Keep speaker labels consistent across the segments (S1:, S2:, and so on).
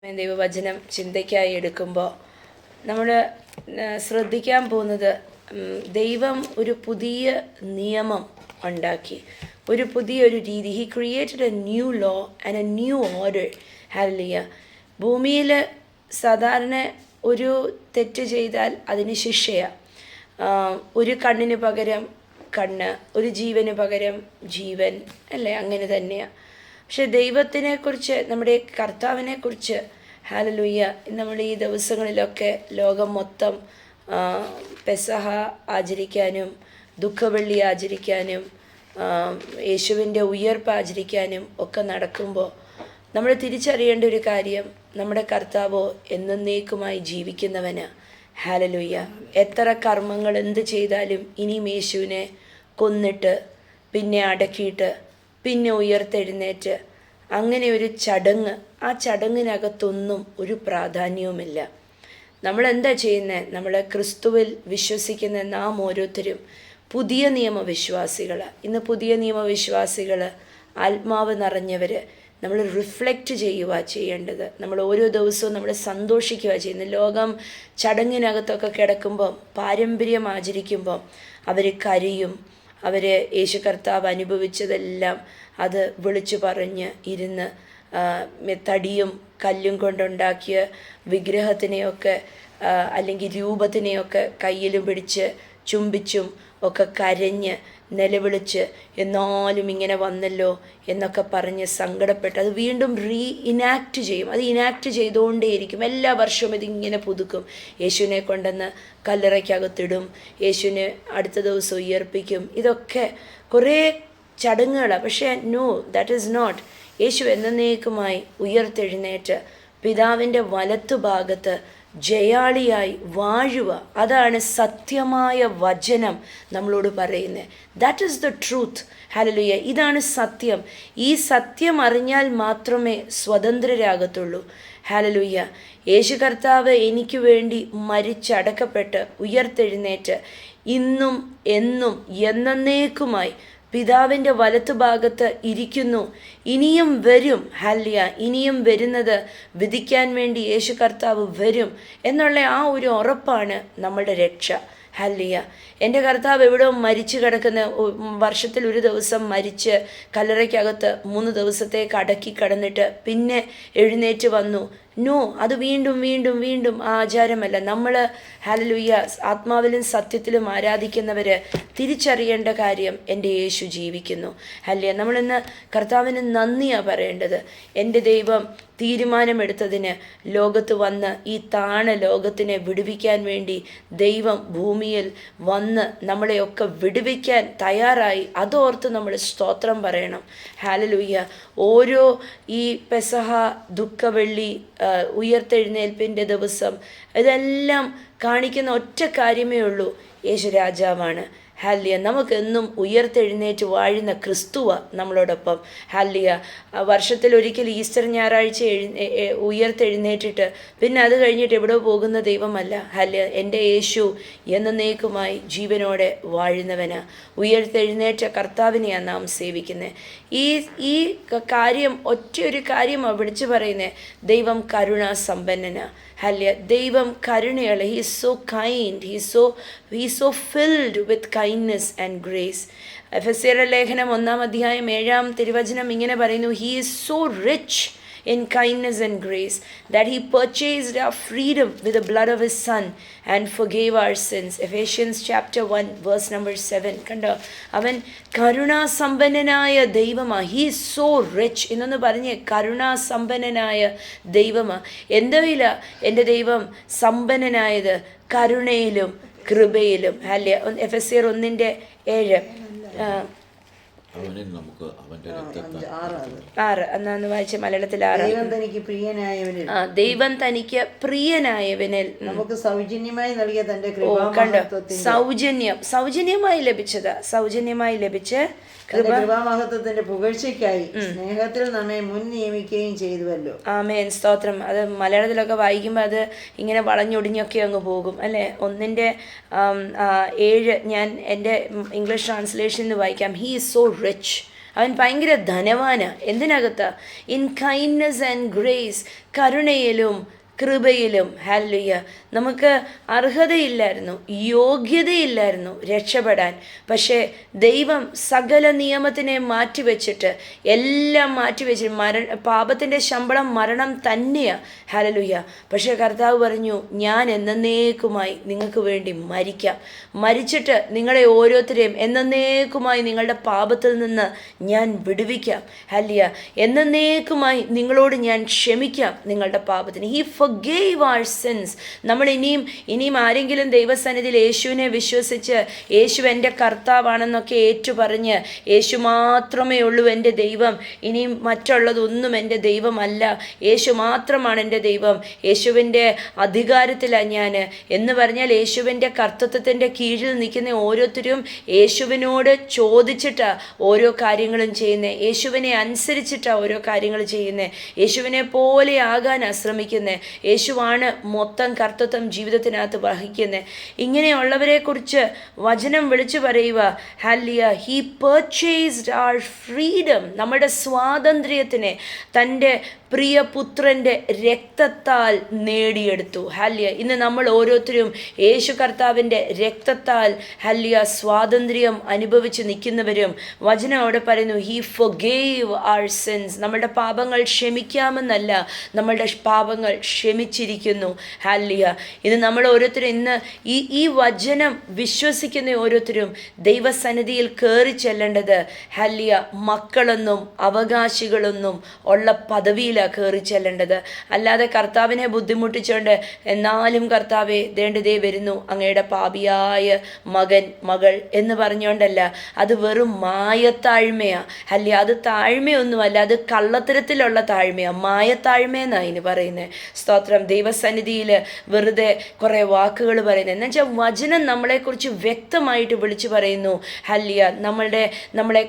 S1: ദൈവവചനം ചിന്തയ്ക്കായി എടുക്കുമ്പോൾ നമ്മൾ ശ്രദ്ധിക്കാൻ പോകുന്നത് ദൈവം ഒരു പുതിയ നിയമം ഉണ്ടാക്കി, ഒരു പുതിയൊരു രീതി. He created A new law and A new order. Hallelujah. ഭൂമിയിൽ സാധാരണ ഒരു തെറ്റ് ചെയ്താൽ അതിന് ശിക്ഷയാണ്. ഒരു കണ്ണിന് പകരം കണ്ണ്, ഒരു ജീവന് പകരം ജീവൻ, അല്ലേ? അങ്ങനെ തന്നെയാണ്. പക്ഷെ ദൈവത്തിനെക്കുറിച്ച്, നമ്മുടെ കർത്താവിനെക്കുറിച്ച്, ഹല്ലേലൂയ, നമ്മൾ ഈ ദിവസങ്ങളിലൊക്കെ ലോകം മൊത്തം പെസഹ ആചരിക്കാനും ദുഃഖവെള്ളി ആചരിക്കാനും യേശുവിൻ്റെ ഉയർപ്പ് ആചരിക്കാനും ഒക്കെ നടക്കുമ്പോൾ നമ്മൾ തിരിച്ചറിയേണ്ട ഒരു കാര്യം, നമ്മുടെ കർത്താവോ എന്നേക്കുമായി ജീവിക്കുന്നവന്. ഹല്ലേലൂയ. എത്ര കർമ്മങ്ങൾ എന്ത് ചെയ്താലും ഇനിയും യേശുവിനെ കൊന്നിട്ട് പിന്നെ അടക്കിയിട്ട് പിന്നെ ഉയർത്തെഴുന്നേറ്റ് അങ്ങനെ ഒരു ചടങ്ങ്, ആ ചടങ്ങിനകത്തൊന്നും ഒരു പ്രാധാന്യവുമില്ല. നമ്മളെന്താ ചെയ്യുന്നത്? നമ്മൾ ക്രിസ്തുവിൽ വിശ്വസിക്കുന്ന നാം ഓരോരുത്തരും പുതിയ നിയമവിശ്വാസികൾ. ഇന്ന് പുതിയ നിയമവിശ്വാസികൾ, ആത്മാവ് നിറഞ്ഞവർ, നമ്മൾ റിഫ്ലക്റ്റ് ചെയ്യുക ചെയ്യേണ്ടത്. നമ്മൾ ഓരോ ദിവസവും നമ്മൾ സന്തോഷിക്കുക ചെയ്യുന്നത്. ലോകം ചടങ്ങിനകത്തൊക്കെ കിടക്കുമ്പം, പാരമ്പര്യം ആചരിക്കുമ്പം അവർ കരയും. അവർ യേശു കർത്താവ് അനുഭവിച്ചതെല്ലാം അത് വിളിച്ചു പറഞ്ഞ് ഇരുന്ന് തടിയും കല്ലും കൊണ്ടുണ്ടാക്കിയ വിഗ്രഹത്തിനെയൊക്കെ അല്ലെങ്കിൽ രൂപത്തിനെയൊക്കെ കയ്യിലും പിടിച്ച് ചുംബിച്ചും ഒക്കെ കരഞ്ഞ് നിലവിളിച്ച് എന്നാലും ഇങ്ങനെ വന്നല്ലോ എന്നൊക്കെ പറഞ്ഞ് സങ്കടപ്പെട്ട് അത് വീണ്ടും ഇനാക്റ്റ് ചെയ്യും. അത് ഇനാക്റ്റ് ചെയ്തുകൊണ്ടേയിരിക്കും. എല്ലാ വർഷവും ഇതിങ്ങനെ പുതുക്കും. യേശുവിനെ കൊണ്ടുവന്ന് കല്ലറയ്ക്കകത്തിടും, യേശുവിനെ അടുത്ത ദിവസം ഉയർപ്പിക്കും. ഇതൊക്കെ കുറേ ചടങ്ങുകളാണ്. പക്ഷേ നോ, ദാറ്റ് ഈസ് നോട്ട്. യേശു എന്നേക്കുമായി ഉയർത്തെഴുന്നേറ്റ് പിതാവിൻ്റെ വലത്തുഭാഗത്ത് ജയാളിയായി വാഴുക. അതാണ് സത്യമായ വചനം നമ്മളോട് പറയുന്നത്. That is the truth. Hallelujah. ഇതാണ് സത്യം. ഈ സത്യം അറിഞ്ഞാൽ മാത്രമേ സ്വതന്ത്രരാകത്തുള്ളൂ. ഹല്ലേലൂയ. യേശു കർത്താവ് എനിക്ക് വേണ്ടി മരിച്ചടക്കപ്പെട്ട് ഉയർത്തെഴുന്നേറ്റ് ഇന്നും എന്നും എന്നേക്കുമായി പിതാവിൻ്റെ വലത്തുഭാഗത്ത് ഇരിക്കുന്നു. ഇനിയും വരും. ഹല്ലേലൂയ. ഇനിയും വരുന്നത് വിധിക്കാൻ വേണ്ടി യേശു കർത്താവ് വരും എന്നുള്ള ആ ഒരു ഉറപ്പാണ് നമ്മളുടെ രക്ഷ. ഹല്ലേലൂയ. എൻ്റെ കർത്താവ് എവിടെയോ മരിച്ചു കിടക്കുന്ന, വർഷത്തിൽ ഒരു ദിവസം മരിച്ച് കല്ലറയ്ക്കകത്ത് 3 ദിവസത്തേക്ക് അടക്കി കിടന്നിട്ട് പിന്നെ എഴുന്നേറ്റ് വന്നു. നോ, അത് വീണ്ടും വീണ്ടും വീണ്ടും ആ ആചാരമല്ല. നമ്മൾ ഹല്ലേലൂയ ആത്മാവിലും സത്യത്തിലും ആരാധിക്കുന്നവർ തിരിച്ചറിയേണ്ട കാര്യം, എൻ്റെ യേശു ജീവിക്കുന്നു. ഹല്ലേലൂയ. നമ്മളിന്ന് കർത്താവിന് നന്ദിയാണ് പറയേണ്ടത്. എൻ്റെ ദൈവം തീരുമാനമെടുത്തതിന് ലോകത്ത് വന്ന് ഈ താണ ലോകത്തിനെ വിടുവിക്കാൻ വേണ്ടി ദൈവം ഭൂമിയിൽ വന്ന് നമ്മളെയൊക്കെ വിടുവിക്കാൻ തയ്യാറായി. അതോർത്ത് നമ്മൾ സ്തോത്രം പറയണം. ഹല്ലേലൂയ. ഓരോ ഈ പെസഹ, ദുഃഖവെള്ളി, ഉയർത്തെഴുന്നേൽപ്പിൻ്റെ ദിവസം, ഇതെല്ലാം കാണിക്കുന്ന ഒറ്റ കാര്യമേ ഉള്ളൂ, യേശു രാജാവാണ്. ഹല്ലേലൂയ. നമുക്കെന്നും ഉയർത്തെഴുന്നേറ്റ് വാഴുന്ന ക്രിസ്തുവ നമ്മളോടൊപ്പം. ഹല്ലേലൂയ. വർഷത്തിലൊരിക്കൽ ഈസ്റ്റർ ഞായറാഴ്ച ഉയർത്തെഴുന്നേറ്റിട്ട് പിന്നെ അത് കഴിഞ്ഞിട്ട് എവിടെ പോകുന്ന ദൈവമല്ല. ഹല്ലേലൂയ. എൻ്റെ യേശു എന്നേക്കുമായി ജീവനോടെ വാഴുന്നവനാ. ഉയർത്തെഴുന്നേറ്റ കർത്താവിനെയാണ് നാം സേവിക്കുന്നത്. ഈ കാര്യം, ഒറ്റയൊരു കാര്യമാണ് വിളിച്ചു പറയുന്നത്. ദൈവം കരുണാസമ്പന്നനാ. ഹല്ലേലൂയ. ദൈവം കരുണയുള്ള. He is so kind. He is so filled with kindness and grace. എഫെസ്യരുടെ ലേഖനം 1-ാം അധ്യായം 7-ാം തിരുവചനം ഇങ്ങനെ പറയുന്നു, he is so rich in kindness and grace that he purchased our freedom with the blood of his son and forgave our sins. Ephesians chapter 1 verse number 7. കണ്ടോ? അവൻ കരുണാസമ്പന്നനായ ദൈവമാണ്. ഹി ഈസ് സോ റിച്ച് എന്നൊന്ന് പറഞ്ഞ്, കരുണാസമ്പന്നനായ ദൈവമാണ്. എന്തുവില എൻ്റെ ദൈവം സമ്പന്നനായത്? കരുണയിലും കൃപയിലും. അല്ലേ? എഫെസ്യർ 1:7. എന്നാന്ന് വായിച്ച മലയാളത്തിൽ 6. ദൈവം തനിക്ക് പ്രിയനായവനിൽ
S2: നമുക്ക് സൗജന്യമായി നൽകിയ തന്റെ
S1: കണ്ടോ? സൗജന്യമായി ലഭിച്ചത്, സൗജന്യമായി ലഭിച്ച
S2: കൃപാമഹത്വത്തിന്റെ പുകഴ്ചയ്ക്കായി സ്നേഹത്തിൽ നമ്മെ മുൻ നിയമിക്കുകയും ചെയ്തുവല്ലോ.
S1: ആമേൻ. സ്തോത്രം. അത് മലയാളത്തിലൊക്കെ വായിക്കുമ്പോൾ അത് ഇങ്ങനെ വളഞ്ഞൊടിഞ്ഞൊക്കെ അങ്ങ് പോകും, അല്ലേ? 1:7 ഞാൻ എൻ്റെ ഇംഗ്ലീഷ് ട്രാൻസ്ലേഷനിൽ വായിക്കാം. He is so rich. അവൻ ഭയങ്കര ധനവാനാ. എന്തിനകത്താ? ഇൻ കൈൻഡ്നെസ് ആൻഡ് ഗ്രേസ്, കരുണയിലും കൃപയിലും. ഹല്ലേലൂയ. നമുക്ക് അർഹതയില്ലായിരുന്നു, യോഗ്യതയില്ലായിരുന്നു രക്ഷപ്പെടാൻ. പക്ഷേ ദൈവം സകല നിയമത്തിനെ മാറ്റിവെച്ചിട്ട്, എല്ലാം മാറ്റിവെച്ചിട്ട്, പാപത്തിൻ്റെ ശമ്പളം മരണം തന്നെയാണ്. ഹല്ലേലൂയ. പക്ഷേ കർത്താവ് പറഞ്ഞു, ഞാൻ എന്നേക്കുമായി നിങ്ങൾക്ക് വേണ്ടി മരിക്കാം, മരിച്ചിട്ട് നിങ്ങളെ ഓരോരുത്തരെയും എന്നേക്കുമായി നിങ്ങളുടെ പാപത്തിൽ നിന്ന് ഞാൻ വിടുവിക്കാം. ഹല്ലേലൂയ. എന്നേക്കുമായി നിങ്ങളോട് ഞാൻ ക്ഷമിക്കാം നിങ്ങളുടെ പാപത്തിന്. He forgave our sins. നമ്മൾ ഇനിയും ആരെങ്കിലും ദൈവസന്നിധിയിൽ യേശുവിനെ വിശ്വസിച്ച് യേശു എൻ്റെ കർത്താവാണെന്നൊക്കെ ഏറ്റുപറഞ്ഞ് യേശു മാത്രമേ ഉള്ളൂ എൻ്റെ ദൈവം, ഇനിയും മറ്റുള്ളതൊന്നും എൻ്റെ ദൈവമല്ല, യേശു മാത്രമാണ് എൻ്റെ ദൈവം, യേശുവിൻ്റെ അധികാരത്തിലാണ് ഞാൻ എന്ന് പറഞ്ഞാൽ, യേശുവിൻ്റെ കർത്തൃത്വത്തിൻ്റെ കീഴിൽ നിൽക്കുന്ന ഓരോരുത്തരും യേശുവിനോട് ചോദിച്ചിട്ടാണ് ഓരോ കാര്യങ്ങളും ചെയ്യുന്നത്, യേശുവിനെ അനുസരിച്ചിട്ടാണ് ഓരോ കാര്യങ്ങൾ ചെയ്യുന്നത്, യേശുവിനെ പോലെ ആകാനാണ് ശ്രമിക്കുന്നത്. യേശുവാണ് മൊത്തം കർത്തൃത്വം ജീവിതത്തിനകത്ത് വഹിക്കുന്നത്. ഇങ്ങനെയുള്ളവരെ കുറിച്ച് വചനം വിളിച്ചു പറയുക, hallelujah, he purchased our freedom, നമ്മുടെ സ്വാതന്ത്ര്യത്തിനെ തൻ്റെ പ്രിയപുത്രൻ്റെ രക്തത്താൽ നേടിയെടുത്തു. ഹല്ലേലൂയ. ഇന്ന് നമ്മൾ ഓരോരുത്തരും യേശു കർത്താവിൻ്റെ രക്തത്താൽ ഹല്ലേലൂയ സ്വാതന്ത്ര്യം അനുഭവിച്ച് നിൽക്കുന്നവരും. വചനം അവിടെ പറയുന്നു, ഹി forgave our sins. നമ്മളുടെ പാപങ്ങൾ ക്ഷമിക്കാമെന്നല്ല, നമ്മളുടെ പാപങ്ങൾ ക്ഷമിച്ചിരിക്കുന്നു. ഹല്ലേലൂയ. ഇത് നമ്മൾ ഓരോരുത്തരും ഇന്ന് ഈ വചനം വിശ്വസിക്കുന്ന ഓരോരുത്തരും ദൈവസന്നിധിയിൽ കയറി ചെല്ലേണ്ടത് ഹല്ലേലൂയ മക്കളെന്നും അവകാശികളെന്നും ഉള്ള പദവിയിൽ കയറി ചെല്ലേണ്ടത്. അല്ലാതെ കർത്താവിനെ ബുദ്ധിമുട്ടിച്ചുകൊണ്ട്, എന്നാലും കർത്താവെ ദേ വരുന്നു അങ്ങയുടെ പാപിയായ മകൻ മകൾ എന്ന് പറഞ്ഞുകൊണ്ടല്ല. അത് വെറും മായത്താഴ്മയാ. അല്ലേ, അത് താഴ്മയൊന്നുമല്ല, അത് കള്ളത്തരത്തിലുള്ള താഴ്മയാ, മായത്താഴ്മയെന്നാണ് ഇതിന് പറയുന്നത്. സ്തോത്രം. ദൈവസന്നിധിയിൽ വെറുതെ കുറേ വാക്കുകൾ പറയുന്നത് എന്ന് വെച്ചാൽ വചനം നമ്മളെക്കുറിച്ച് വ്യക്തമായിട്ട് വിളിച്ചു പറയുന്നു. ഹല്ലേലൂയ. നമ്മളെ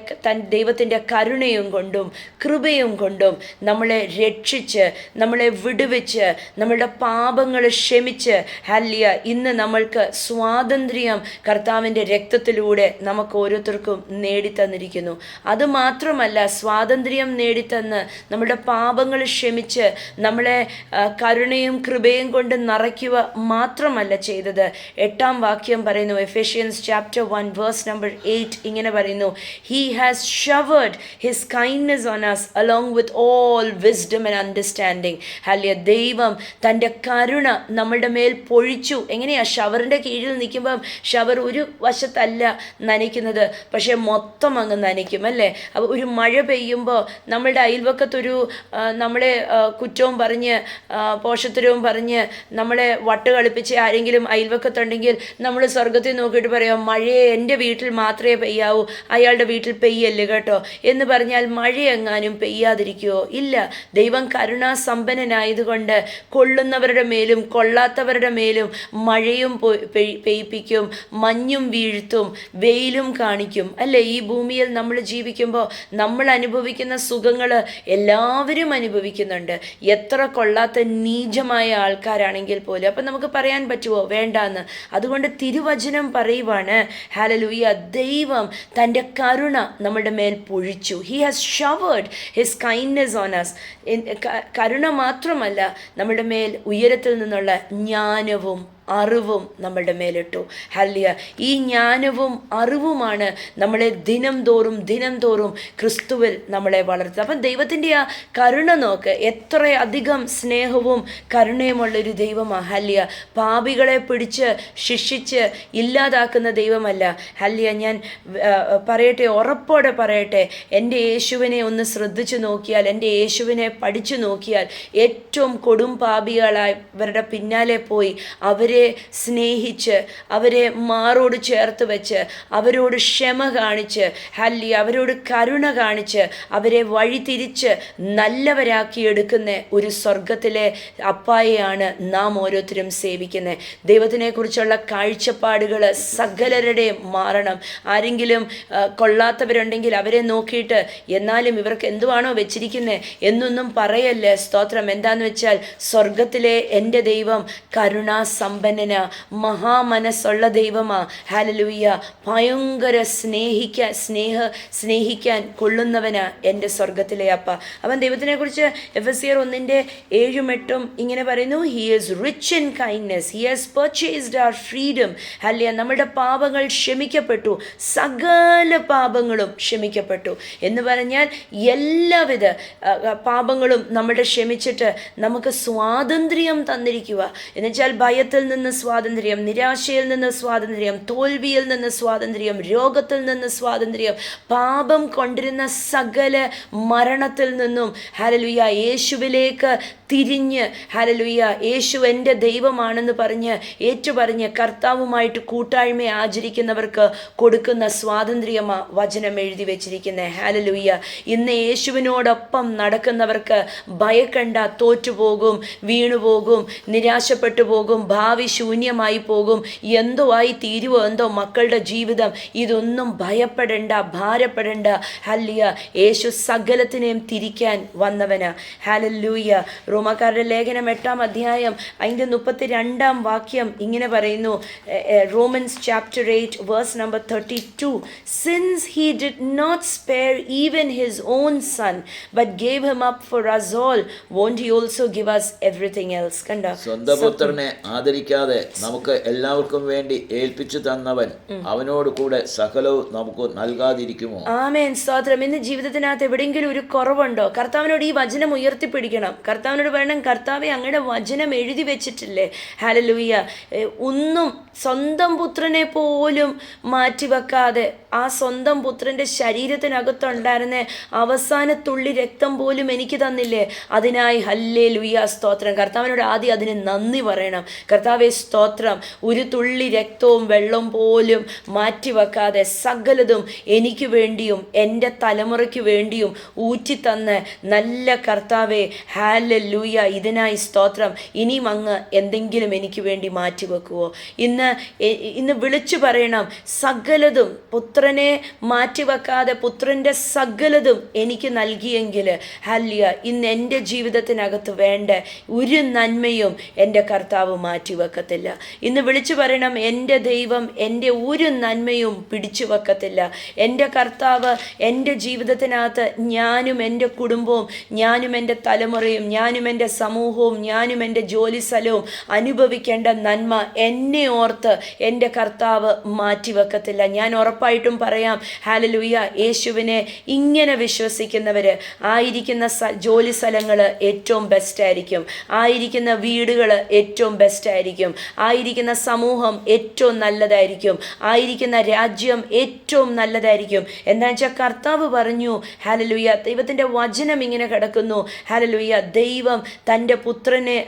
S1: ദൈവത്തിൻ്റെ കരുണയും കൊണ്ടും കൃപയും കൊണ്ടും നമ്മളെ രക്ഷിച്ച്, നമ്മളെ വിടുവിച്ച്, നമ്മളുടെ പാപങ്ങൾ ക്ഷമിച്ച്, ഹല്ലേലൂയ, ഇന്ന് നമ്മൾക്ക് സ്വാതന്ത്ര്യം കർത്താവിൻ്റെ രക്തത്തിലൂടെ നമുക്ക് ഓരോരുത്തർക്കും നേടിത്തന്നിരിക്കുന്നു. അതുമാത്രമല്ല, സ്വാതന്ത്ര്യം നേടിത്തന്ന് നമ്മുടെ പാപങ്ങൾ ക്ഷമിച്ച് നമ്മളെ കരുണയും കൃപയും കൊണ്ട് നിറയ്ക്കുക മാത്രമല്ല ചെയ്തത്. 8-ാം വാക്യം പറയുന്നു, എഫേഷ്യൻസ് ചാപ്റ്റർ 1 വേഴ്സ് നമ്പർ 8 ഇങ്ങനെ പറയുന്നു, he has showered his kindness on us along with all wisdom and understanding. Hallelujah. ദൈവം തൻ്റെ കരുണ നമ്മളുടെ മേൽ പൊഴിച്ചു. എങ്ങനെയാ? ഷവറിൻ്റെ കീഴിൽ നിൽക്കുമ്പം ഷവർ ഒരു വശത്തല്ല നനയ്ക്കുന്നത്, പക്ഷേ മൊത്തം അങ്ങ് നനയ്ക്കും അല്ലേ. അപ്പോൾ ഒരു മഴ പെയ്യുമ്പോൾ നമ്മളുടെ അയൽവക്കത്തൊരു നമ്മളെ കുറ്റവും പറഞ്ഞ് പോഷത്തരവും പറഞ്ഞ് നമ്മളെ വട്ട് കളിപ്പിച്ച് ആരെങ്കിലും അയൽവക്കത്തുണ്ടെങ്കിൽ നമ്മൾ സ്വർഗത്തിൽ നോക്കിയിട്ട് പറയാം, മഴയെ എൻ്റെ വീട്ടിൽ മാത്രമേ പെയ്യാവൂ, അയാളുടെ വീട്ടിൽ പെയ്യല്ലേ കേട്ടോ എന്ന് പറഞ്ഞാൽ മഴയെങ്ങാനും പെയ്യാതിരിക്കുമോ? ഇല്ല. ദൈവം കരുണാസമ്പന്നനായതുകൊണ്ട് കൊള്ളുന്നവരുടെ മേലും കൊള്ളാത്തവരുടെ മേലും മഴയും പെയ്യിപ്പിക്കും, മഞ്ഞും വീഴ്ത്തും, വെയിലും കാണിക്കും അല്ലേ. ഈ ഭൂമിയിൽ നമ്മൾ ജീവിക്കുമ്പോൾ നമ്മൾ അനുഭവിക്കുന്ന സുഖങ്ങൾ എല്ലാവരും അനുഭവിക്കുന്നുണ്ട്, എത്ര കൊള്ളാത്ത നീചമായ ആൾക്കാരാണെങ്കിൽ പോലും. അപ്പം നമുക്ക് പറയാൻ പറ്റുമോ വേണ്ടാന്ന്? അതുകൊണ്ട് തിരുവചനം പറയുവാണ്, ഹല്ലേലൂയ, ദൈവം തൻ്റെ കരുണ നമ്മുടെ മേൽ പൊഴിച്ചു. He has showered his kindness on us. കരുണ മാത്രമല്ല, നമ്മുടെ മേൽ ഉയരത്തിൽ നിന്നുള്ള ജ്ഞാനവും അറിവും നമ്മളുടെ മേലിട്ടു. ഹല്ലേലൂയ. ഈ ജ്ഞാനവും അറിവുമാണ് നമ്മളെ ദിനം തോറും ക്രിസ്തുവിൽ നമ്മളെ വളർത്തുക. അപ്പം ദൈവത്തിൻ്റെ ആ കരുണ നോക്ക്, എത്രയധികം സ്നേഹവും കരുണയുമുള്ളൊരു ദൈവമാണ്. ഹല്ലേലൂയ. പാപികളെ പിടിച്ച് ശിക്ഷിച്ച് ഇല്ലാതാക്കുന്ന ദൈവമല്ല. ഹല്ലേലൂയ. ഞാൻ പറയട്ടെ, ഉറപ്പോടെ പറയട്ടെ, എൻ്റെ യേശുവിനെ ഒന്ന് ശ്രദ്ധിച്ചു നോക്കിയാൽ, എൻ്റെ യേശുവിനെ പഠിച്ചു നോക്കിയാൽ, ഏറ്റവും കൊടും പാപികളായവരുടെ പിന്നാലെ പോയി അവരെ സ്നേഹിച്ച്, അവരെ മാറോട് ചേർത്ത് വെച്ച്, അവരോട് ക്ഷമ കാണിച്ച്, ഹല്ലേലൂയ, അവരോട് കരുണ കാണിച്ച്, അവരെ വഴിതിരിച്ച് നല്ലവരാക്കി എടുക്കുന്ന ഒരു സ്വർഗത്തിലെ അപ്പായെയാണ് നാം ഓരോരുത്തരും സേവിക്കുന്നത്. ദൈവത്തിനെ കുറിച്ചുള്ള കാഴ്ചപ്പാടുകൾ സകലരുടെയും മാറണം. ആരെങ്കിലും കൊള്ളാത്തവരുണ്ടെങ്കിൽ അവരെ നോക്കിയിട്ട് എന്നാലും ഇവർക്ക് എന്തുവാണോ വെച്ചിരിക്കുന്നത് എന്നൊന്നും പറയല്ലേ. സ്തോത്രം. എന്താന്ന് വെച്ചാൽ സ്വർഗത്തിലെ എൻ്റെ ദൈവം കരുണാസമ്പന്നനാണ്. സമ്പന്നനാ, മഹാമനസ്സുള്ള ദൈവമാ. ഹല്ലേലൂയ. ഭയങ്കര സ്നേഹിക്കാൻ കൊള്ളുന്നവനാ എൻ്റെ സ്വർഗത്തിലെ അപ്പ. അവൻ ദൈവത്തിനെ കുറിച്ച് എഫെസ്യർ 1:7-8 ഇങ്ങനെ പറയുന്നു, he is rich in kindness, he has purchased our freedom. Hallelujah. നമ്മുടെ പാപങ്ങൾ ക്ഷമിക്കപ്പെട്ടു, സകല പാപങ്ങളും ക്ഷമിക്കപ്പെട്ടു എന്ന് പറഞ്ഞാൽ എല്ലാവിധ പാപങ്ങളും നമ്മുടെ ക്ഷമിച്ചിട്ട് നമുക്ക് സ്വാതന്ത്ര്യം തന്നിരിക്കുക. എന്നുവെച്ചാൽ ഭയത്തിൽ നിന്ന് സ്വാതന്ത്ര്യം, നിരാശയിൽ നിന്ന് സ്വാതന്ത്ര്യം, തോൽവിയിൽ നിന്ന് സ്വാതന്ത്ര്യം, രോഗത്തിൽ നിന്ന് സ്വാതന്ത്ര്യം, പാപം കൊണ്ടിരുന്ന സകല മരണത്തിൽ നിന്നും ഹല്ലേലൂയ യേശുവിലേക്ക് തിരിഞ്ഞ് ഹല്ലേലൂയ യേശു എൻ്റെ ദൈവമാണെന്ന് പറഞ്ഞ് ഏറ്റുപറഞ്ഞ് കർത്താവുമായിട്ട് കൂട്ടായ്മ ആചരിക്കുന്നവർക്ക് കൊടുക്കുന്ന സ്വാതന്ത്ര്യമാ വചനം എഴുതി വെച്ചിരിക്കുന്നത്. ഹല്ലേലൂയ. ഇന്ന് യേശുവിനോടൊപ്പം നടക്കുന്നവർക്ക് ഭയക്കണ്ട, തോറ്റുപോകും, വീണുപോകും, നിരാശപ്പെട്ടു പോകും, ഭാവി ശൂന്യമായി പോകും, എന്തോ ആയി തീരുവോ എന്തോ മക്കളുടെ ജീവിതം, ഇതൊന്നും ഭയപ്പെടേണ്ട, ഭാരപ്പെടേണ്ട. ഹല്ലേലൂയ. യേശു സകലത്തിനെയും തിരിക്കാൻ വന്നവനാ. ഹല്ലേലൂയ. റോമാക്കാരുടെ ലേഖനം 8-32 ഇങ്ങനെ പറയുന്നു. Romans chapter 8:32. Since he did not spare even his own son but gave him up for us all, won't he also give us everything else? കണ്ട,
S3: സ്വന്തം പുത്രനെ ആദരിക്കാതെ നമുക്ക് എല്ലാവർക്കും വേണ്ടി ഏൽപ്പിച്ചു തന്നവൻ അവനോട് കൂടെ സകലവും നമുക്ക് നൽകാതിരിക്കുമോ?
S1: ആമേൻ. സ്തോത്രം. ഇന്ന് ജീവിതത്തിനകത്ത് എവിടെയെങ്കിലും ഒരു കുറവുണ്ടോ? കർത്താവിനോട് ഈ വചനം ഉയർത്തിപ്പിടിക്കണം. കർത്താവിനോട് പറയണം, കർത്താവെ അങ്ങയുടെ വചനം എഴുതി വെച്ചിട്ടില്ലേ? ഹല്ലേലൂയ. ഒന്നും സ്വന്തം പുത്രനെ പോലും മാറ്റിവെക്കാതെ ആ സ്വന്തം പുത്രൻ്റെ ശരീരത്തിനകത്തുണ്ടായിരുന്ന അവസാന തുള്ളി രക്തം പോലും എനിക്ക് തന്നില്ലേ? അതിനായി ഹല്ലേലൂയ, സ്തോത്രം. കർത്താവിനോട് ആദ്യം അതിന് നന്ദി പറയണം. കർത്താവെ സ്തോത്രം, ഒരു തുള്ളി രക്തവും വെള്ളം പോലും മാറ്റിവെക്കാതെ സകലതും എനിക്ക് വേണ്ടിയും എൻ്റെ തലമുറയ്ക്ക് വേണ്ടിയും ഊറ്റിത്തന്ന് നല്ല കർത്താവെ ഹല്ലേലൂയ, ഇതിനായി സ്തോത്രം. ഇനിയും അങ്ങ് എന്തെങ്കിലും എനിക്ക് വേണ്ടി മാറ്റിവെക്കുവോ? ഇന്ന് വിളിച്ചു പറയണം, സകലതും പുത്രനെ മാറ്റിവെക്കാതെ പുത്രൻ്റെ സകലതും എനിക്ക് നൽകിയെങ്കിൽ ഹല്ലേലൂയ, ഇന്ന് എൻ്റെ ജീവിതത്തിനകത്ത് വേണ്ട ഒരു നന്മയും എൻ്റെ കർത്താവ് മാറ്റിവെക്കത്തില്ല. ഇന്ന് വിളിച്ചു പറയണം, എൻ്റെ ദൈവം എൻ്റെ ഒരു നന്മയും പിടിച്ചു വെക്കത്തില്ല. എൻ്റെ കർത്താവ് എൻ്റെ ജീവിതത്തിനകത്ത് ഞാനും എൻ്റെ കുടുംബവും ഞാനും എൻ്റെ തലമുറയും ഞാനും എൻ്റെ സമൂഹവും ഞാനും എൻ്റെ ജോലി സ്ഥലവും അനുഭവിക്കേണ്ട നന്മ എന്നെ ഓർത്ത് എൻ്റെ കർത്താവ് മാറ്റിവെക്കത്തില്ല. ഞാൻ ഉറപ്പായിട്ടും പറയാം, ഹല്ലേലൂയ, യേശുവിനെ ഇങ്ങനെ വിശ്വസിക്കുന്നവർ ആയിരിക്കുന്ന ജോലി സ്ഥലങ്ങൾ ഏറ്റവും ബെസ്റ്റ് ആയിരിക്കും, ആയിരിക്കുന്ന വീടുകൾ ഏറ്റവും ബെസ്റ്റ് ആയിരിക്കും, ആയിരിക്കുന്ന സമൂഹം ഏറ്റവും നല്ലതായിരിക്കും, ആയിരിക്കുന്ന രാജ്യം ഏറ്റവും നല്ലതായിരിക്കും. എന്താ വെച്ചാൽ കർത്താവ് പറഞ്ഞു, ഹല്ലേലൂയ, ദൈവത്തിൻ്റെ വചനം ഇങ്ങനെ കിടക്കുന്നു. ഹല്ലേലൂയ. ദൈവം തൻ്റെ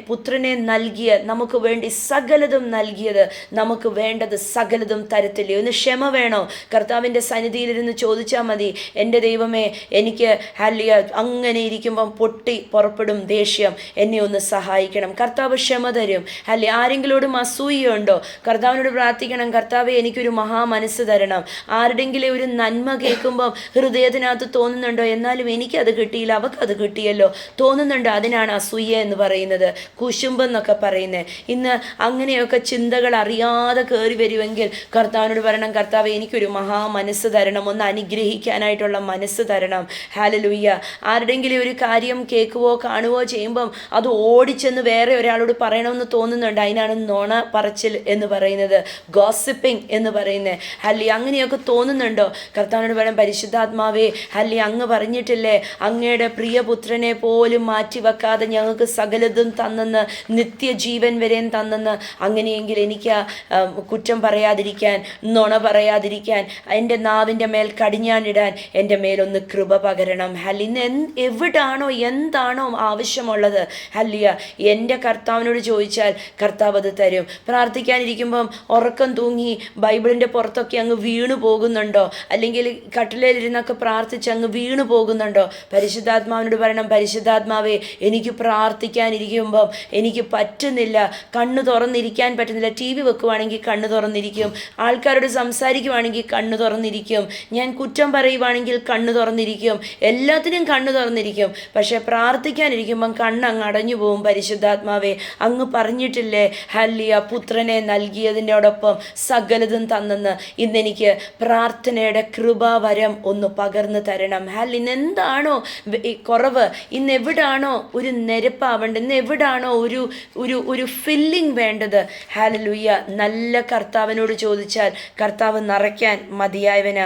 S1: പുത്രനെ നൽകിയ നമുക്ക് വേണ്ടി സകലതും നൽകിയത് നമുക്ക് വേണ്ടത് സകലതും തരത്തില്ലേ? ഒന്ന് ക്ഷമ വേണോ? കർത്താവിൻ്റെ സന്നിധിയിലിരുന്ന് ചോദിച്ചാൽ മതി, എൻ്റെ ദൈവമേ, എനിക്ക് ഹല്ലേലൂയ അങ്ങനെ ഇരിക്കുമ്പം പൊട്ടി പുറപ്പെടും ദേഷ്യം, എന്നെ ഒന്ന് സഹായിക്കണം. കർത്താവ് ക്ഷമ തരും. അല്ലെ, ആരെങ്കിലോടും അസൂയുണ്ടോ? കർത്താവിനോട് പ്രാർത്ഥിക്കണം, കർത്താവെ എനിക്കൊരു മഹാമനസ്സ് തരണം. ആരുടെങ്കിലും ഒരു നന്മ കേൾക്കുമ്പം ഹൃദയത്തിനകത്ത് തോന്നുന്നുണ്ടോ, എന്നാലും എനിക്കത് കിട്ടിയില്ല, അവക്കത് കിട്ടിയല്ലോ തോന്നുന്നുണ്ടോ? അതിനാണ് അസൂയ എന്ന് പറയുന്നത്, കുശുമ്പെന്നൊക്കെ പറയുന്നത്. ഇന്ന് അങ്ങനെയൊക്കെ ചിന്തകൾ അറിയാതെ കയറി വരുമെങ്കിൽ കർത്താവിനോട് പറയണം, കർത്താവെ എനിക്കൊരു മഹാമനസ്സ് തരണം, ഒന്ന് അനുഗ്രഹിക്കാനായിട്ടുള്ള മനസ്സ് തരണം. ഹല്ലേലൂയ. ആരുടെങ്കിലും ഒരു കാര്യം കേൾക്കുവോ കാണുവോ ചെയ്യുമ്പം അത് ഓടിച്ചെന്ന് വേറെ ഒരാളോട് പറയണമെന്ന് തോന്നുന്നുണ്ട്. അതിനാണ് നുണ പറച്ചിൽ എന്ന് പറയുന്നത്, ഗോസിപ്പിംഗ് എന്ന് പറയുന്നത്. ഹല്ലി, അങ്ങനെയൊക്കെ തോന്നുന്നുണ്ടോ? കർത്താവിനോട് പറയാൻ, പരിശുദ്ധാത്മാവേ, ഹല്ലി, അങ്ങ് പറഞ്ഞിട്ടില്ലേ അങ്ങയുടെ പ്രിയപുത്രനെ പോലും മാറ്റിവെക്കാതെ ഞങ്ങൾക്ക് സകലതും തന്നെന്ന്, നിത്യജീവൻ വരെയും തന്നെന്ന്. അങ്ങനെയെങ്കിൽ എനിക്ക് കുറ്റം പറയാതിരിക്കാൻ, നുണ പറയാതിരിക്കാൻ, എൻ്റെ നാവിൻ്റെ മേൽ കടിഞ്ഞാണിടാൻ എൻ്റെ മേലൊന്ന് കൃപ പകരണം. ഹല്ലി, ഇന്ന് എവിടാണോ എന്താണോ ആവശ്യമുള്ളത്, ഹല്ലിയ, എൻ്റെ കർത്താവിനോട് ചോദിച്ചാൽ കർത്താവ് അത് തരും. പ്രാർത്ഥിക്കാനിരിക്കുമ്പം ഉറക്കം തൂങ്ങി ബൈബിളിൻ്റെ പുറത്തൊക്കെ അങ്ങ് വീണു പോകുന്നുണ്ടോ? അല്ലെങ്കിൽ കട്ടിലേലിരുന്നൊക്കെ പ്രാർത്ഥിച്ച് അങ്ങ് വീണു പോകുന്നുണ്ടോ? പരിശുദ്ധാത്മാവിനോട് പറയണം, പരിശുദ്ധാത്മാവേ, എനിക്ക് പ്രാർത്ഥിക്കാനിരിക്കുമ്പം എനിക്ക് പറ്റുന്നില്ല, കണ്ണ് തുറന്നിരിക്കാൻ പറ്റുന്നില്ല. ടി വി വെക്കുവാണെങ്കിൽ കണ്ണ് തുറന്നിരിക്കും, ആൾക്കാരോട് സംസാരിക്കുവാണെങ്കിൽ കണ്ണ് തുറന്നിരിക്കും, ഞാൻ കുറ്റം പറയുവാണെങ്കിൽ കണ്ണ് തുറന്നിരിക്കും, എല്ലാത്തിനും കണ്ണ് തുറന്നിരിക്കും. പക്ഷേ പ്രാർത്ഥിക്കാനിരിക്കുമ്പം കണ്ണ് അങ്ങ് അടഞ്ഞു പോകും. പരിശുദ്ധാത്മാവേ, അങ്ങ് പറഞ്ഞിട്ടില്ലേ, ഹല്ലിയ പുത്രനെ നൽകിയതിനോടൊപ്പം സകലതും തന്നെന്ന് ഇന്നെനിക്ക് പ്രാർത്ഥനയുടെ കൃപാവരം ഒന്ന് പകർന്നു തരണം. ഇന്ന് എന്താണോ കുറവ്, ഇന്ന് എവിടാണോ ഒരു നിരപ്പാവേണ്ടത്, ഇന്ന് എവിടാണോ ഒരു ഒരു ഒരു ഫില്ലിംഗ് വേണ്ടത്, ഹല്ലേലൂയ, നല്ല കർത്താവിനോട് ചോദിച്ചാൽ കർത്താവ് നിറയ്ക്കാൻ മതിയായവനാ.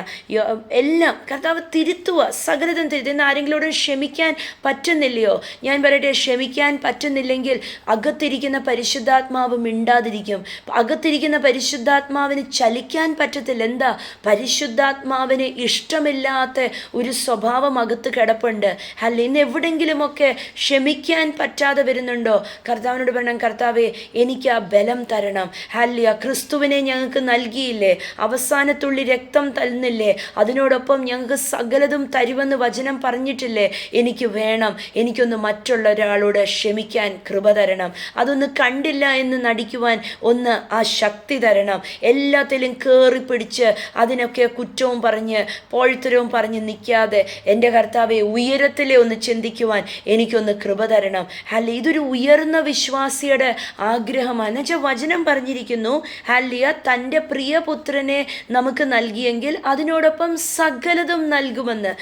S1: എല്ലാം കർത്താവ് തിരുത്തുക, സകലതും തിരുത്തുക. ഇന്ന് ആരെങ്കിലോട് ക്ഷമിക്കാൻ പറ്റുന്നില്ലയോ? ഞാൻ പറയട്ടെ, ക്ഷമിക്കാൻ പറ്റുന്നില്ലെങ്കിൽ അകത്തിരിക്കുന്ന പരിശുദ്ധാത്മാവ് മിണ്ടാതിരിക്കും. അകത്തിരിക്കുന്ന പരിശുദ്ധാത്മാവിന് ചലിക്കാൻ പറ്റത്തില്ല. എന്താ? പരിശുദ്ധാത്മാവിന് ഇഷ്ടമില്ലാത്ത ഒരു സ്വഭാവം അകത്ത് കിടപ്പുണ്ട്. അല്ല, ഇന്ന് എവിടെങ്കിലുമൊക്കെ ക്ഷമിക്കാൻ പറ്റാതെ വരുന്നുണ്ടോ? കർത്താവിനോട് പറയണം, കർത്താവേ എനിക്ക് ആ ബലം തരണം. ഹല്ലിയ, ക്രിസ്തുവിനെ ഞങ്ങൾക്ക് നൽകിയില്ലേ, അവസാനത്തുള്ളി രക്തം തന്നില്ലേ, അതിനോടൊപ്പം ഞങ്ങൾക്ക് സകലതും തരുമെന്ന് വചനം പറഞ്ഞിട്ടില്ലേ? എനിക്ക് വേണം, എനിക്കൊന്ന് മറ്റുള്ള ഒരാളോട് ക്ഷമിക്കാൻ കൃപ തരണം. അതൊന്ന് കണ്ടില്ല എന്ന് നടിക്കുവാൻ ഒന്ന് ആ ശക്തി തരണം. എല്ലാത്തിലും കയറി പിടിച്ച് അതിനൊക്കെ കുറ്റവും പറഞ്ഞ് പോഴ്ത്തരവും പറഞ്ഞ് നിൽക്കാതെ എൻ്റെ കർത്താവെ ഉയരത്തിലെ ഒന്ന് ചിന്തിക്കുവാൻ എനിക്കൊന്ന് കൃപ തരണം. അല്ല, ഇതൊരു ഉയർന്ന വിശ്വാസിയുടെ ആഗ്രഹമാണ്. എന്നുവെച്ചാൽ വചനം പറഞ്ഞിരിക്കുന്നു, ഹല്ലിയ തൻ്റെ പ്രിയപുത്രനെ നമുക്ക് നൽകിയെങ്കിൽ അതിനോടൊപ്പം സകലതും നൽകുമെന്ന്.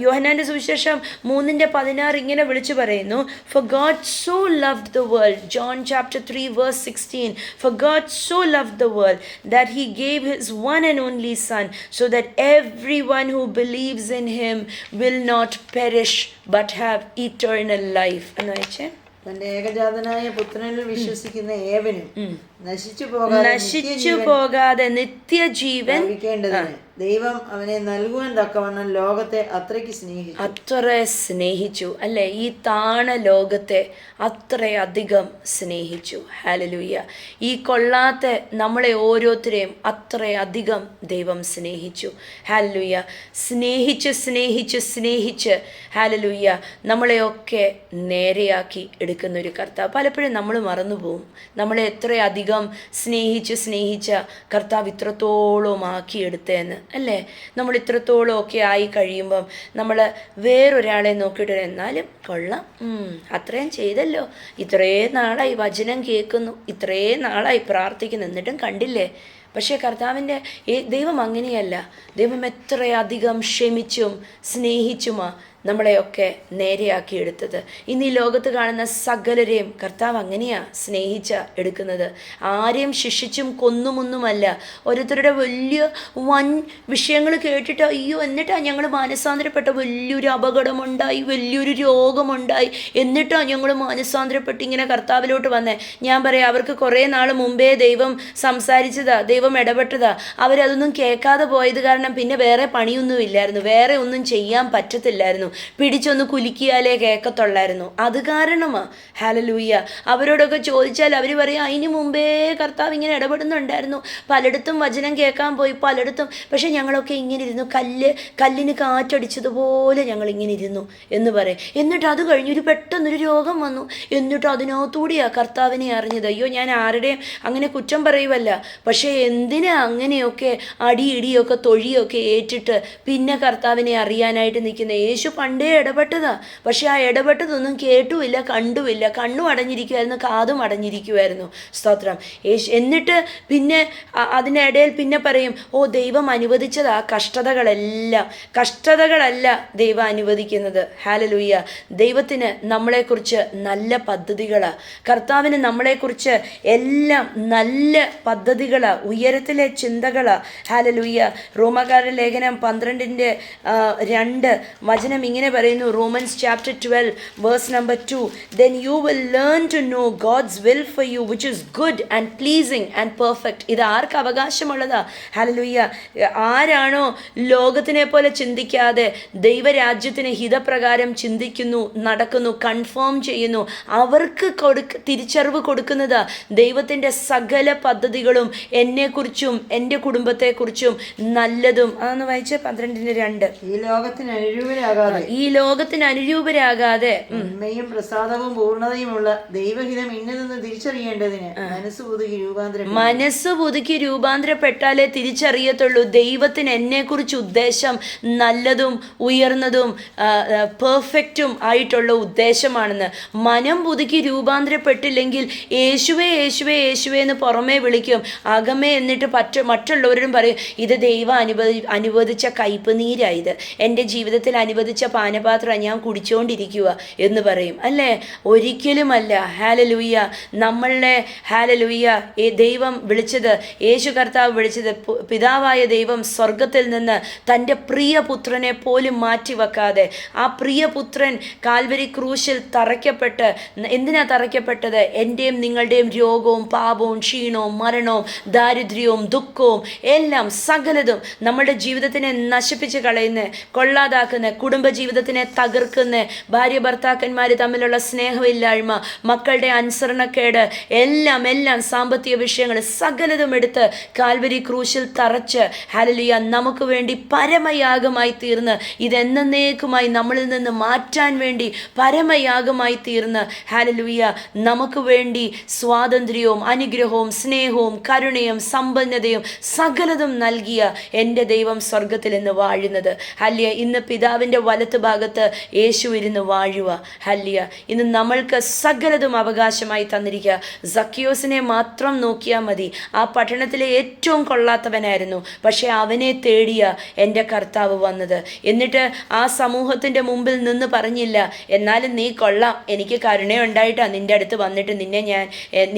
S1: യോഹന്നാന്റെ സുവിശേഷം 3:16 ഇങ്ങനെ വിളിച്ചു പറയുന്നു, For God so loved the world, John chapter 3 verse 16, For God so loved the world that he gave his one and only son, so that everyone who believes in him will not perish but have eternal life. എന്ന് വെച്ചേ,
S2: തന്റെ ഏകജാതനായ പുത്രനിൽ വിശ്വസിക്കുന്ന ഏവനും നശിച്ചു
S1: പോകാതെ നിത്യജീവൻ
S2: ലഭിക്കേണ്ടതിന് ദൈവം അവനെ നൽകുവാൻ തക്കവണ്ണം ലോകത്തെ അത്രയ്ക്ക് സ്നേഹിച്ചു. അല്ലെ, ഈ താണ ലോകത്തെ അത്രയധികം സ്നേഹിച്ചു. ഹല്ലേലൂയ. ഈ കൊള്ളാത്ത നമ്മളെ ഓരോരുത്തരെയും അത്രയധികം ദൈവം സ്നേഹിച്ചു. ഹല്ലേലൂയ. സ്നേഹിച്ച് ഹല്ലേലൂയ നമ്മളെയൊക്കെ നേരെയാക്കി എടുക്കുന്ന ഒരു കർത്താവ്. പലപ്പോഴും നമ്മൾ മറന്നുപോകും, നമ്മളെ എത്രയധികം സ്നേഹിച്ച കർത്താവ് ഇത്രത്തോളം ആക്കിയെടുത്തേന്ന്. അല്ലേ, നമ്മൾ ഇത്രത്തോളം ഒക്കെ ആയി കഴിയുമ്പം നമ്മൾ വേറൊരാളെ നോക്കിയിട്ട് എന്നാലും കൊള്ളാം, അത്രയും ചെയ്തല്ലോ, ഇത്രയും നാളായി വചനം കേൾക്കുന്നു, ഇത്രയും നാളായി പ്രാർത്ഥിക്കുന്നു, എന്നിട്ടും കണ്ടില്ലേ. പക്ഷേ കർത്താവിൻ്റെ ദൈവം അങ്ങനെയല്ല. ദൈവം എത്രയധികം ക്ഷമിച്ചും സ്നേഹിച്ചുമാ നമ്മളെയൊക്കെ നേരെയാക്കി എടുത്തത്. ഇന്ന് ഈ ലോകത്ത് കാണുന്ന സകലരെയും കർത്താവ് അങ്ങനെയാ എടുക്കുന്നത്. ആരെയും ശിക്ഷിച്ചും കൊന്നുമൊന്നുമല്ല. ഓരോരുത്തരുടെ വലിയ വൻ വിഷയങ്ങൾ കേട്ടിട്ട് അയ്യോ, എന്നിട്ടാണ് ഞങ്ങൾ മാനസാന്തരപ്പെട്ട, വലിയൊരു അപകടമുണ്ടായി, വലിയൊരു രോഗമുണ്ടായി, എന്നിട്ടാണ് ഞങ്ങൾ മാനസാന്തരപ്പെട്ട് ഇങ്ങനെ കർത്താവിലോട്ട് വന്നേ. ഞാൻ പറയാം, അവർക്ക് കുറേ നാൾ മുമ്പേ ദൈവം സംസാരിച്ചതാ, ദൈവം ഇടപെട്ടതാ. അവരതൊന്നും കേൾക്കാതെ പോയത് കാരണം പിന്നെ വേറെ പണിയൊന്നും ഇല്ലായിരുന്നു, വേറെ ഒന്നും ചെയ്യാൻ പറ്റത്തില്ലായിരുന്നു. പിടിച്ചൊന്ന് കുലുക്കിയാലേ കേൾക്കത്തുള്ളായിരുന്നു. അത് കാരണമാണ്. ഹല്ലേലൂയ. അവരോടൊക്കെ ചോദിച്ചാൽ അവർ പറയും, അതിന് മുമ്പേ കർത്താവ് ഇങ്ങനെ ഇടപെടുന്നുണ്ടായിരുന്നു, പലയിടത്തും വചനം കേൾക്കാൻ പോയി, പലയിടത്തും. പക്ഷെ ഞങ്ങളൊക്കെ ഇങ്ങനെ ഇരുന്നു, കല്ലിന് കാറ്റടിച്ചതുപോലെ ഞങ്ങളിങ്ങനെ ഇരുന്നു എന്ന് പറയും. എന്നിട്ട് അത് കഴിഞ്ഞൊരു പെട്ടെന്നൊരു രോഗം വന്നു, എന്നിട്ട് അതിനകത്തൂടിയാണ് കർത്താവിനെ അറിഞ്ഞത്. അയ്യോ, ഞാൻ ആരുടെയും അങ്ങനെ കുറ്റം പറയുമല്ല, പക്ഷേ എന്തിനാ അങ്ങനെയൊക്കെ അടിയിടിയൊക്കെ തൊഴിയൊക്കെ ഏറ്റിട്ട് പിന്നെ കർത്താവിനെ അറിയാനായിട്ട് നിൽക്കുന്ന? യേശു പണ്ടേ ഇടപെട്ടതാ, പക്ഷെ ആ ഇടപെട്ടതൊന്നും കേട്ടുമില്ല, കണ്ടുമില്ല. കണ്ണും അടഞ്ഞിരിക്കുമായിരുന്നു, കാതും അടഞ്ഞിരിക്കുമായിരുന്നു. സ്തോത്രം. എന്നിട്ട് പിന്നെ അതിനിടയിൽ പിന്നെ പറയും, ഓ ദൈവം അനുവദിച്ചതാ കഷ്ടതകളല്ല ദൈവം അനുവദിക്കുന്നത്. ഹല്ലേലൂയ. ദൈവത്തിന് നമ്മളെക്കുറിച്ച് നല്ല പദ്ധതികളാ, കർത്താവിന് നമ്മളെക്കുറിച്ച് എല്ലാം നല്ല പദ്ധതികളാ, ഉയരത്തിലെ ചിന്തകളാ. ഹല്ലേലൂയ. റോമാക്കാരുടെ ലേഖനം 12:2 വചനം ഇങ്ങനെ പറയുന്നു, Romans chapter 12 verse number 2, then you will learn to know God's will for you which is good and pleasing and perfect. ഇത് ആർക്ക് അവകാശമുള്ളതാ? ഹല്ലേലൂയ. ആരാണോ ലോകത്തിനെ പോലെ ചിന്തിക്കാതെ ദൈവരാജ്യത്തിന് ഹിതപ്രകാരം ചിന്തിക്കുന്നു, നടക്കുന്നു, കൺഫേം ചെയ്യുന്നു, അവർക്ക് തിരിച്ചറിവ് കൊടുക്കുന്നതാ ദൈവത്തിൻ്റെ സകല പദ്ധതികളും എന്നെക്കുറിച്ചും എൻ്റെ കുടുംബത്തെക്കുറിച്ചും നല്ലതും. അതൊന്ന് വായിച്ച് 12:2. ഈ ലോകത്തിന് അനുരൂപരാകാതെ
S1: ഈ ലോകത്തിന് അനുരൂപരാകാതെ
S2: ഉണ്മയും പ്രസാദവും പൂർണ്ണതയുമുള്ള ദൈവഹിതം ഇന്നതെന്ന് തിരിച്ചറിയേണ്ടതിന് മനസ്സ് പുതുക്കി
S1: രൂപാന്തരപ്പെട്ടാലേ തിരിച്ചറിയത്തുള്ളൂ ദൈവത്തിന് എന്നെക്കുറിച്ച് ഉദ്ദേശം നല്ലതും ഉയർന്നതും പെർഫെക്റ്റും ആയിട്ടുള്ള ഉദ്ദേശമാണെന്ന്. മനം പുതുക്കി രൂപാന്തരപ്പെട്ടില്ലെങ്കിൽ യേശുവേ യേശുവേ യേശുവേ എന്ന് പുറമേ വിളിക്കും, അകമേ എന്നിട്ട് മറ്റുള്ളവരോടും പറയും ഇത് ദൈവം അനുവദിച്ച കയ്പ് നീരായത്, എൻ്റെ ജീവിതത്തിൽ അനുവദിച്ച പാനപാത്രം ഞാൻ കുടിച്ചുകൊണ്ടിരിക്കുക എന്ന് പറയും അല്ലേ? ഒരിക്കലുമല്ല. ഹാലലൂയ. നമ്മളുടെ ഹാലലൂയ ദൈവം വിളിച്ചത്, യേശു കർത്താവ് വിളിച്ചത്, പിതാവായ ദൈവം സ്വർഗത്തിൽ നിന്ന് തൻ്റെ പ്രിയപുത്രനെ പോലും മാറ്റിവെക്കാതെ ആ പ്രിയപുത്രൻ കാൽവരി ക്രൂശിൽ തറയ്ക്കപ്പെട്ട്, എന്തിനാ തറയ്ക്കപ്പെട്ടത്? എൻ്റെയും നിങ്ങളുടെയും രോഗവും പാപവും ക്ഷീണവും മരണവും ദാരിദ്ര്യവും ദുഃഖവും എല്ലാം സകലതും നമ്മളുടെ ജീവിതത്തിനെ നശിപ്പിച്ച് കളയുന്ന, കൊള്ളാതാക്കുന്ന, കുടുംബജീവിതത്തിനെ തകർക്കുന്ന, ഭാര്യ ഭർത്താക്കന്മാർ തമ്മിലുള്ള സ്നേഹമില്ലായ്മ, മക്കളുടെ അനുസരണക്കേട്, എല്ലാം സാമ്പത്തിക വിഷയങ്ങൾ സകലതും എടുത്ത് കാൽവരി ക്രൂശിൽ തറച്ച് ഹല്ലേലൂയ നമുക്ക് വേണ്ടി പരമയാഗമായി തീർന്ന്, ഇതെന്നേക്കുമായി നമ്മളിൽ നിന്ന് മാറ്റാൻ വേണ്ടി പരമയാഗമായി തീർന്ന് ഹല്ലേലൂയ നമുക്ക് വേണ്ടി സ്വാതന്ത്ര്യവും അനുഗ്രഹവും സ്നേഹവും കരുണയും സമ്പന്നതയും സകലതും നൽകിയ എൻ്റെ ദൈവം സ്വർഗത്തിൽ ഇന്ന് വാഴുന്നത്. ഹല്ലേലൂയ. ഇന്ന് പിതാവിൻ്റെ വലത്ത് ഭാഗത്ത് യേശു ഇരുന്ന് വാഴുക. ഹല്ലേലൂയ. ഇന്ന് നമ്മൾക്ക് സകലതും അവകാശമായി തന്നിരിക്കുക. സക്കിയോസിനെ മാത്രം നോക്കിയാൽ മതി. ആ പട്ടണത്തിലെ ഏറ്റവും കൊള്ളാത്തവനായിരുന്നു, പക്ഷേ അവനെ തേടിയ എൻ്റെ കർത്താവ് വന്നത്. എന്നിട്ട് ആ സമൂഹത്തിൻ്റെ മുമ്പിൽ നിന്ന് പറഞ്ഞില്ല, എന്നാലും നീ കൊള്ളാം, എനിക്ക് കരുണയുണ്ടായിട്ടാണ് നിൻ്റെ അടുത്ത് വന്നിട്ട്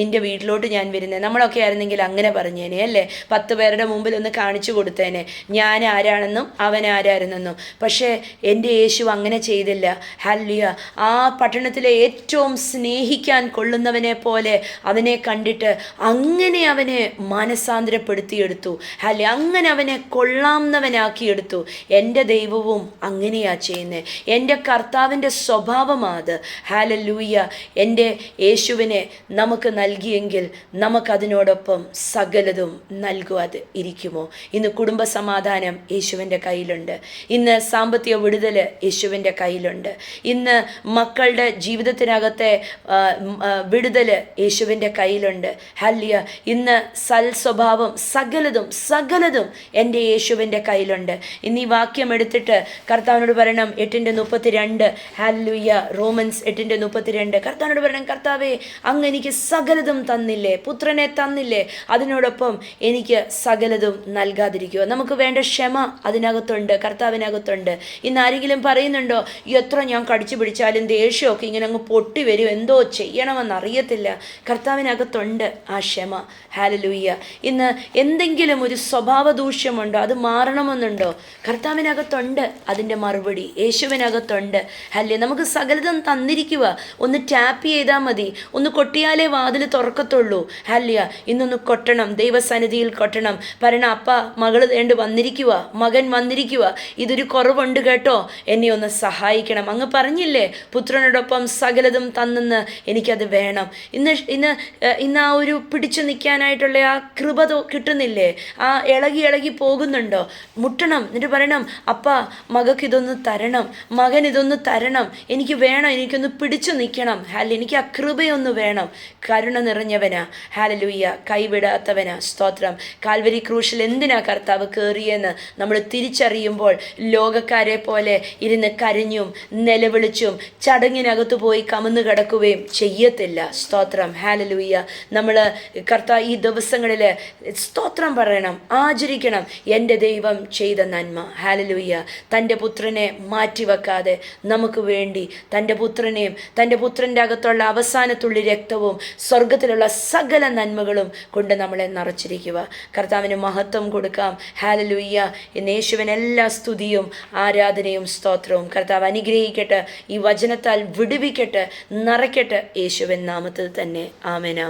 S1: നിൻ്റെ വീട്ടിലോട്ട് ഞാൻ വരുന്നത്. നമ്മളൊക്കെ ആയിരുന്നെങ്കിൽ അങ്ങനെ പറഞ്ഞേനെ അല്ലേ? 10 പേരുടെ മുമ്പിൽ ഒന്ന് കാണിച്ചു കൊടുത്തേനെ ഞാൻ ആരാണെന്നും അവൻ ആരായിരുന്നെന്നും. പക്ഷേ എൻ്റെ യേശു അങ്ങനെ ചെയ്തില്ല. ഹല്ലേലൂയ. ആ പട്ടണത്തിലെ ഏറ്റവും സ്നേഹിക്കാൻ കൊള്ളുന്നവനെ പോലെ അവനെ കണ്ടിട്ട് അങ്ങനെ അവനെ മാനസാന്തരപ്പെടുത്തിയെടുത്തു. ഹല്ലേലൂയ. അങ്ങനെ അവനെ കൊള്ളാവുന്നവനാക്കിയെടുത്തു. എൻ്റെ ദൈവവും അങ്ങനെയാ ചെയ്യുന്നത്. എൻ്റെ കർത്താവിൻ്റെ സ്വഭാവമാത്. ഹല്ലേലൂയ. എൻ്റെ യേശുവിനെ നമുക്ക് നൽകിയെങ്കിൽ നമുക്കതിനോടൊപ്പം സകലതും നൽകുവാതെ ഇരിക്കുമോ? ഇന്ന് കുടുംബ സമാധാനം യേശുവിൻ്റെ കയ്യിലുണ്ട്. ഇന്ന് സാമ്പത്തിക വിടുതൽ യേശുവിൻ്റെ കയ്യിലുണ്ട്. ഇന്ന് മക്കളുടെ ജീവിതത്തിനകത്തെ വിടുതൽ യേശുവിൻ്റെ കയ്യിലുണ്ട്. ഹല്ലേലൂയ. ഇന്ന് സ്വഭാവം സകലതും എൻ്റെ യേശുവിൻ്റെ കയ്യിലുണ്ട്. ഇന്ന് ഈ വാക്യം എടുത്തിട്ട് കർത്താവിനോട് പറയണം 8:32. ഹല്ലേലൂയ. റോമൻസ് 8:32. കർത്താവിനോട് പറയണം, കർത്താവേ അങ്ങ് എനിക്ക് സകലതും തന്നില്ലേ, പുത്രനെ തന്നില്ലേ, അതിനോടൊപ്പം എനിക്ക് സകലതും നൽകാതിരിക്കുക. നമുക്ക് വേണ്ട ക്ഷമ അതിനകത്തുണ്ട്, കർത്താവിനകത്തുണ്ട്. ഇന്ന് ആരെങ്കിലും പറയുന്നുണ്ടോ, എത്ര ഞാൻ കടിച്ചു പിടിച്ചാലും ദേഷ്യമൊക്കെ ഇങ്ങനെ അങ്ങ് പൊട്ടി വരും, എന്തോ ചെയ്യണമെന്നറിയത്തില്ല. കർത്താവിനകത്തുണ്ട് ആ ക്ഷമ. ഹല്ലേലൂയ. ഇന്ന് എന്തെങ്കിലും ഒരു സ്വഭാവ ദൂഷ്യമുണ്ടോ, അത് മാറണമെന്നുണ്ടോ? കർത്താവിനകത്തുണ്ട് അതിൻ്റെ മറുപടി, യേശുവിനകത്തുണ്ട്. ഹല്ലേലൂയ. നമുക്ക് സകലതും തന്നിരിക്കുക. ഒന്ന് ടാപ്പ് ചെയ്താൽ മതി, ഒന്ന് കൊട്ടിയാലേ വാതിൽ തുറക്കത്തുള്ളൂ. ഹല്ലേലൂയ. ഇന്നൊന്ന് കൊട്ടണം, ദൈവസന്നിധിയിൽ കൊട്ടണം. പറയണം, അപ്പ മകൾ വന്നിരിക്കുക, മകൻ വന്നിരിക്കുക, ഇതൊരു കുറവുണ്ട് കേട്ടോ, എന്നെ ഒന്ന് സഹായിക്കണം. അങ്ങ് പറഞ്ഞില്ലേ പുത്രനോടൊപ്പം സകലതും തന്നെന്ന്, എനിക്കത് വേണം. ഇന്ന് ആ ഒരു പിടിച്ചു നിൽക്കാനായിട്ടുള്ള ആ കൃപ കിട്ടുന്നില്ലേ? ആ ഇളകി പോകുന്നുണ്ടോ? മുട്ടണം, എന്നിട്ട് പറയണം, അപ്പ മകൾക്ക് ഇതൊന്ന് തരണം, മകൻ ഇതൊന്ന് തരണം, എനിക്ക് വേണം, എനിക്കൊന്ന് പിടിച്ചു നിൽക്കണം. എനിക്ക് ആ കൃപയൊന്ന് വേണം. കരുണ നിറഞ്ഞവനാ. ഹല്ലേലൂയ. കൈവിടാത്തവനാ. സ്തോത്രം. കാൽവരി ക്രൂശിൽ എന്തിനാ കർത്താവ് കയറിയെന്ന് നമ്മൾ തിരിച്ചറിയുമ്പോൾ ലോകക്കാരെ പോലെ ഇരുന്ന് കരഞ്ഞും നിലവിളിച്ചും ചടങ്ങിനകത്ത് പോയി കമന്നു കിടക്കുകയും ചെയ്യത്തില്ല. സ്തോത്രം. ഹല്ലേലൂയ. നമ്മൾ കർത്താവ് ഈ ദിവസങ്ങളിൽ സ്തോത്രം പറയണം, ആചരിക്കണം എൻ്റെ ദൈവം ചെയ്ത നന്മ. ഹല്ലേലൂയ. തൻ്റെ പുത്രനെ മാറ്റിവെക്കാതെ നമുക്ക് വേണ്ടി തൻ്റെ പുത്രനെയും തൻ്റെ പുത്രൻ്റെ അകത്തുള്ള അവസാനത്തുള്ളി രക്തവും സ്വർഗത്തിലുള്ള സകല നന്മകളും കൊണ്ട് നമ്മളെ നിറച്ചിരിക്കുക. കർത്താവിന് മഹത്വം കൊടുക്കാം. ഹല്ലേലൂയ. യേശുവിന് എല്ലാ സ്തുതിയും ആരാധനയും സ്തോത്രവും. കർത്താവ് അനുഗ്രഹിക്കട്ടെ, ഈ വചനത്താൽ വിടുവിക്കട്ടെ, നിറയ്ക്കട്ടെ യേശുവിൻ നാമത്തിൽ തന്നെ. ആമേൻ.